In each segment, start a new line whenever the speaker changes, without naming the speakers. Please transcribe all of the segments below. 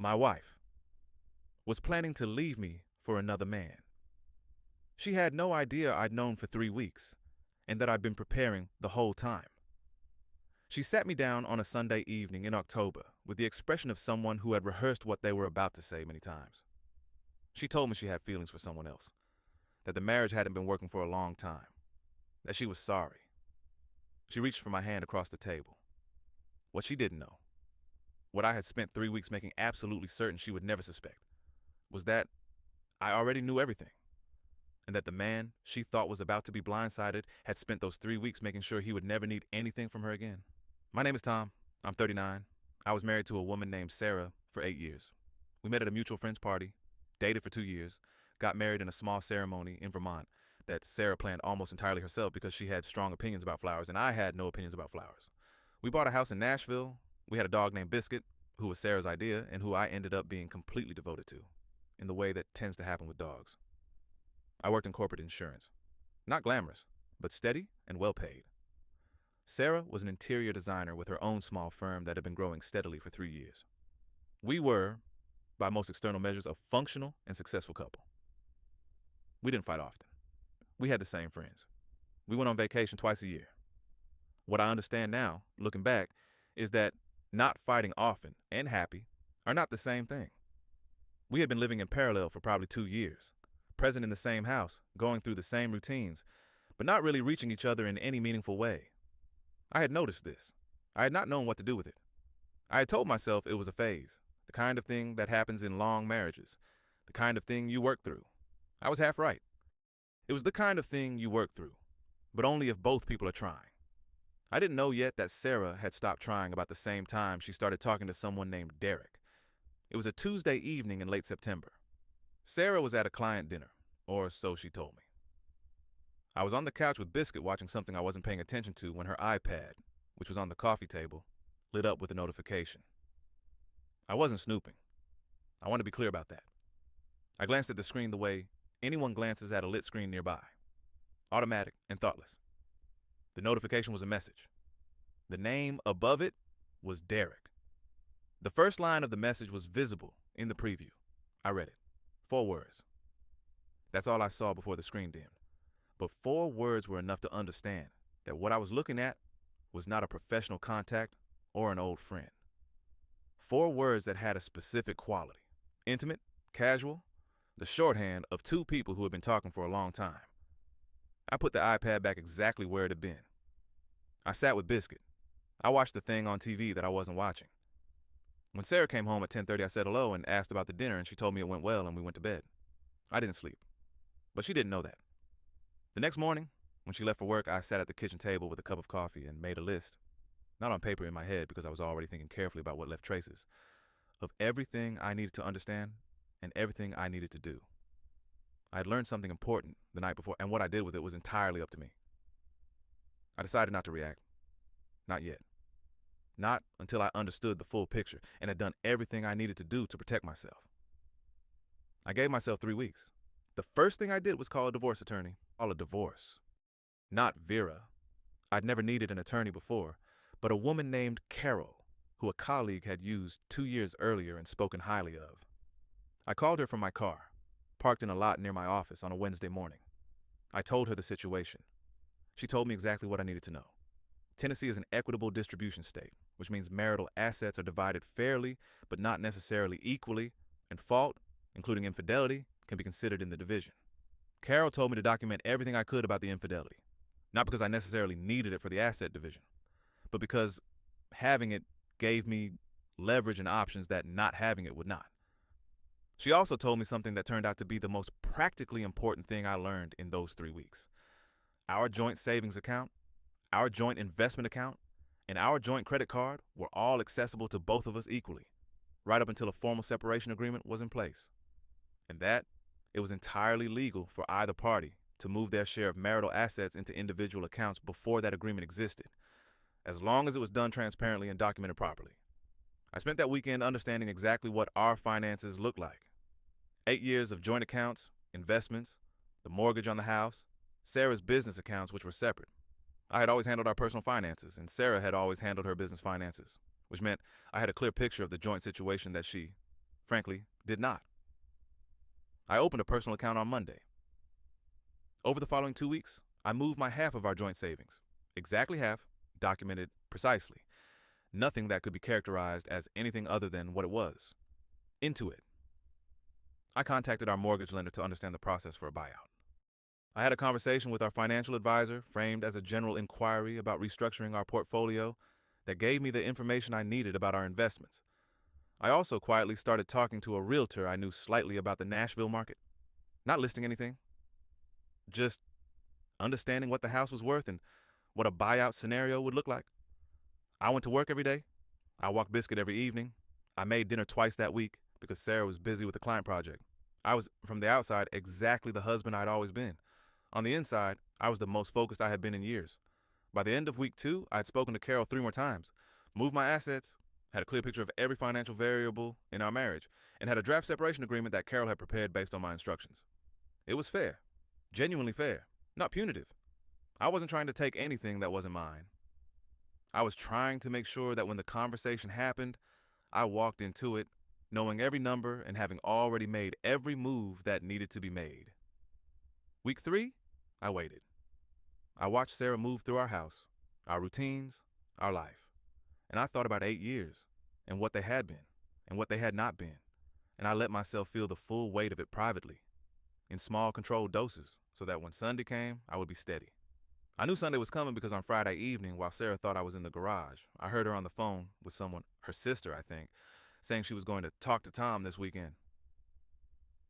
my wife, was planning to leave me for another man. She had no idea I'd known for 3 weeks and that I'd been preparing the whole time. She sat me down on a Sunday evening in October with the expression of someone who had rehearsed what they were about to say many times. She told me she had feelings for someone else, that the marriage hadn't been working for a long time, that she was sorry. She reached for my hand across the table. What she didn't know, what I had spent 3 weeks making absolutely certain she would never suspect, was that I already knew everything, and that the man she thought was about to be blindsided had spent those 3 weeks making sure he would never need anything from her again. My name is Tom. I'm 39. I was married to a woman named Sarah for 8 years. We met at a mutual friend's party, dated for 2 years, got married in a small ceremony in Vermont that Sarah planned almost entirely herself because she had strong opinions about flowers and I had no opinions about flowers. We bought a house in Nashville. We had a dog named Biscuit, who was Sarah's idea and who I ended up being completely devoted to, in the way that tends to happen with dogs. I worked in corporate insurance. Not glamorous, but steady and well paid. Sarah was an interior designer with her own small firm that had been growing steadily for 3 years. We were, by most external measures, a functional and successful couple. We didn't fight often. We had the same friends. We went on vacation twice a year. What I understand now, looking back, is that not fighting often and happy are not the same thing. We had been living in parallel for probably 2 years, present in the same house, going through the same routines, but not really reaching each other in any meaningful way. I had noticed this. I had not known what to do with it. I had told myself it was a phase, the kind of thing that happens in long marriages, the kind of thing you work through. I was half right. It was the kind of thing you work through, but only if both people are trying. I didn't know yet that Sarah had stopped trying about the same time she started talking to someone named Derek. It was a Tuesday evening in late September. Sarah was at a client dinner, or so she told me. I was on the couch with Biscuit watching something I wasn't paying attention to when her iPad, which was on the coffee table, lit up with a notification. I wasn't snooping. I want to be clear about that. I glanced at the screen the way anyone glances at a lit screen nearby. Automatic and thoughtless. The notification was a message. The name above it was Derek. The first line of the message was visible in the preview. I read it. 4 words. That's all I saw before the screen dimmed. But 4 words were enough to understand that what I was looking at was not a professional contact or an old friend. 4 words that had a specific quality. Intimate, casual, the shorthand of 2 people who had been talking for a long time. I put the iPad back exactly where it had been. I sat with Biscuit. I watched the thing on TV that I wasn't watching. When Sarah came home at 10:30, I said hello and asked about the dinner, and she told me it went well and we went to bed. I didn't sleep, but she didn't know that. The next morning, when she left for work, I sat at the kitchen table with a cup of coffee and made a list, not on paper in my head because I was already thinking carefully about what left traces, of everything I needed to understand and everything I needed to do. I had learned something important the night before, and what I did with it was entirely up to me. I decided not to react. Not yet. Not until I understood the full picture and had done everything I needed to do to protect myself. I gave myself 3 weeks. The first thing I did was call a divorce attorney. Call a divorce. Not Vera. I'd never needed an attorney before, but a woman named Carol, who a colleague had used 2 years earlier and spoken highly of. I called her from my car, parked in a lot near my office on a Wednesday morning. I told her the situation. She told me exactly what I needed to know. Tennessee is an equitable distribution state, which means marital assets are divided fairly, but not necessarily equally, and fault, including infidelity, can be considered in the division. Carol told me to document everything I could about the infidelity, not because I necessarily needed it for the asset division, but because having it gave me leverage and options that not having it would not. She also told me something that turned out to be the most practically important thing I learned in those 3 weeks. Our joint savings account, our joint investment account, and our joint credit card were all accessible to both of us equally, right up until a formal separation agreement was in place. And that it was entirely legal for either party to move their share of marital assets into individual accounts before that agreement existed, as long as it was done transparently and documented properly. I spent that weekend understanding exactly what our finances looked like. 8 years of joint accounts, investments, the mortgage on the house, Sarah's business accounts, which were separate. I had always handled our personal finances, and Sarah had always handled her business finances, which meant I had a clear picture of the joint situation that she, frankly, did not. I opened a personal account on Monday. Over the following 2 weeks, I moved my half of our joint savings, exactly half, documented precisely, nothing that could be characterized as anything other than what it was, into it. I contacted our mortgage lender to understand the process for a buyout. I had a conversation with our financial advisor, framed as a general inquiry about restructuring our portfolio, that gave me the information I needed about our investments. I also quietly started talking to a realtor I knew slightly about the Nashville market, not listing anything, just understanding what the house was worth and what a buyout scenario would look like. I went to work every day. I walked Biscuit every evening. I made dinner twice that week because Sarah was busy with the client project. I was, from the outside, exactly the husband I'd always been. On the inside, I was the most focused I had been in years. By the end of week 2, I had spoken to Carol 3 more times, moved my assets, had a clear picture of every financial variable in our marriage, and had a draft separation agreement that Carol had prepared based on my instructions. It was fair, genuinely fair, not punitive. I wasn't trying to take anything that wasn't mine. I was trying to make sure that when the conversation happened, I walked into it knowing every number and having already made every move that needed to be made. Week 3, I waited. I watched Sarah move through our house, our routines, our life. And I thought about 8 years and what they had been and what they had not been. And I let myself feel the full weight of it privately, in small controlled doses, so that when Sunday came, I would be steady. I knew Sunday was coming because on Friday evening, while Sarah thought I was in the garage, I heard her on the phone with someone, her sister, I think, saying she was going to talk to Tom this weekend.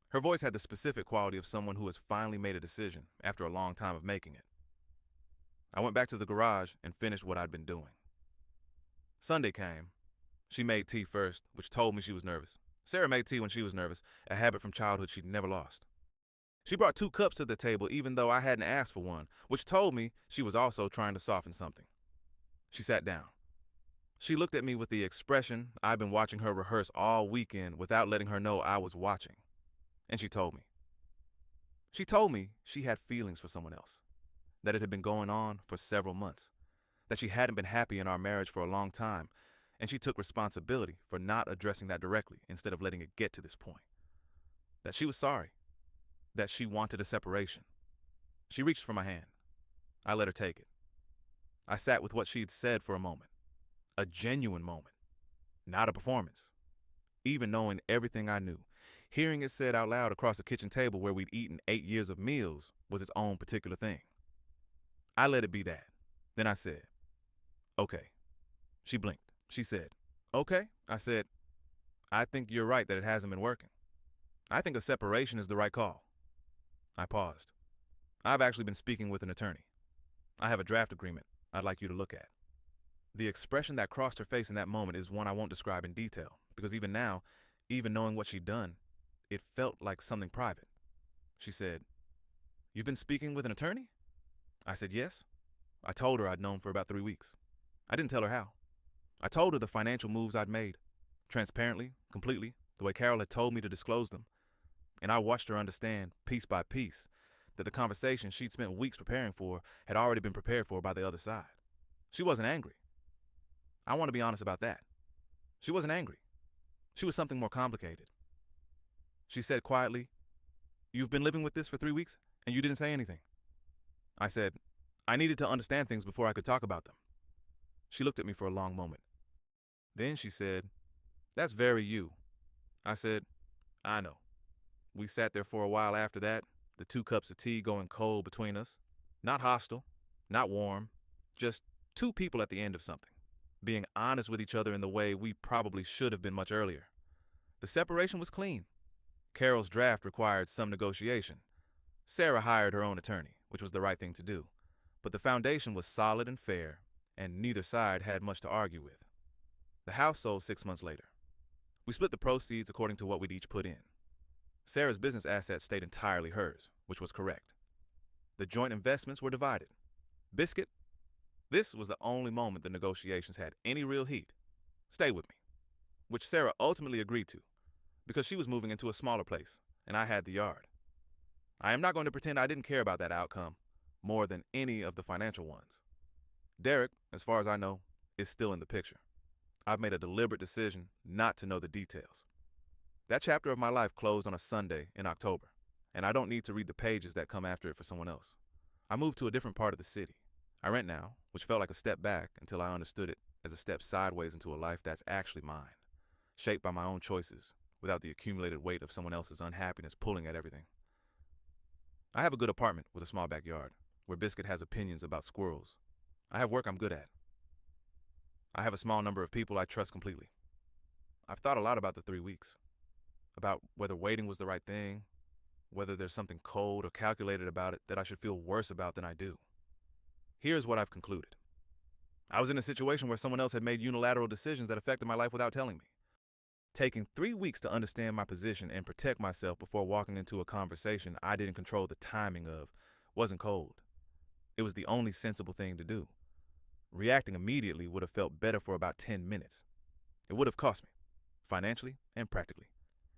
Her voice had the specific quality of someone who has finally made a decision after a long time of making it. I went back to the garage and finished what I'd been doing. Sunday came. She made tea first, which told me she was nervous. Sarah made tea when she was nervous, a habit from childhood she'd never lost. She brought 2 cups to the table even though I hadn't asked for one, which told me she was also trying to soften something. She sat down. She looked at me with the expression I'd been watching her rehearse all weekend without letting her know I was watching. And she told me. She told me she had feelings for someone else, that it had been going on for several months, that she hadn't been happy in our marriage for a long time, and she took responsibility for not addressing that directly instead of letting it get to this point. That she was sorry, that she wanted a separation. She reached for my hand. I let her take it. I sat with what she'd said for a moment, a genuine moment, not a performance. Even knowing everything I knew, hearing it said out loud across the kitchen table where we'd eaten 8 years of meals was its own particular thing. I let it be that. Then I said, okay. She blinked. She said, okay. I said, I think you're right that it hasn't been working. I think a separation is the right call. I paused. I've actually been speaking with an attorney. I have a draft agreement I'd like you to look at. The expression that crossed her face in that moment is one I won't describe in detail, because even now, even knowing what she'd done, it felt like something private. She said, you've been speaking with an attorney? I said, yes. I told her I'd known for about 3 weeks. I didn't tell her how. I told her the financial moves I'd made, transparently, completely, the way Carol had told me to disclose them. And I watched her understand, piece by piece, that the conversation she'd spent weeks preparing for had already been prepared for by the other side. She wasn't angry. I want to be honest about that. She wasn't angry. She was something more complicated. She said quietly, you've been living with this for 3 weeks, and you didn't say anything. I said, I needed to understand things before I could talk about them. She looked at me for a long moment. Then she said, that's very you. I said, I know. We sat there for a while after that, the 2 cups of tea going cold between us. Not hostile, not warm, just 2 people at the end of something, being honest with each other in the way we probably should have been much earlier. The separation was clean. Carol's draft required some negotiation. Sarah hired her own attorney, which was the right thing to do. But the foundation was solid and fair, and neither side had much to argue with. The house sold 6 months later. We split the proceeds according to what we'd each put in. Sarah's business assets stayed entirely hers, which was correct. The joint investments were divided. Biscuit, this was the only moment the negotiations had any real heat. Stay with me, which Sarah ultimately agreed to, because she was moving into a smaller place, and I had the yard. I am not going to pretend I didn't care about that outcome more than any of the financial ones. Derek, as far as I know, is still in the picture. I've made a deliberate decision not to know the details. That chapter of my life closed on a Sunday in October, and I don't need to read the pages that come after it for someone else. I moved to a different part of the city. I rent now, which felt like a step back until I understood it as a step sideways into a life that's actually mine, shaped by my own choices, without the accumulated weight of someone else's unhappiness pulling at everything. I have a good apartment with a small backyard, where Biscuit has opinions about squirrels. I have work I'm good at. I have a small number of people I trust completely. I've thought a lot about the 3 weeks, about whether waiting was the right thing, whether there's something cold or calculated about it that I should feel worse about than I do. Here's what I've concluded. I was in a situation where someone else had made unilateral decisions that affected my life without telling me. Taking 3 weeks to understand my position and protect myself before walking into a conversation I didn't control the timing of wasn't cold. It was the only sensible thing to do. Reacting immediately would have felt better for about 10 minutes. It would have cost me, financially and practically,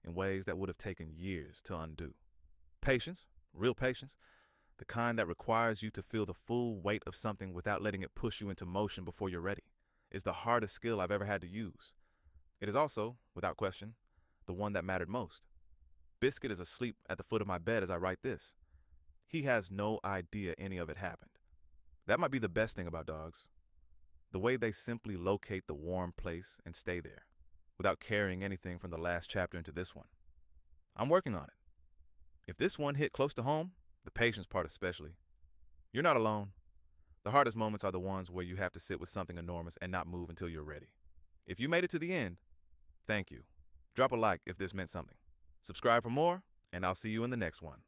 in ways that would have taken years to undo. Patience, real patience, the kind that requires you to feel the full weight of something without letting it push you into motion before you're ready, is the hardest skill I've ever had to use. It is also, without question, the one that mattered most. Biscuit is asleep at the foot of my bed as I write this. He has no idea any of it happened. That might be the best thing about dogs. The way they simply locate the warm place and stay there, without carrying anything from the last chapter into this one. I'm working on it. If this one hit close to home, the patience part especially, you're not alone. The hardest moments are the ones where you have to sit with something enormous and not move until you're ready. If you made it to the end, thank you. Drop a like if this meant something. Subscribe for more, and I'll see you in the next one.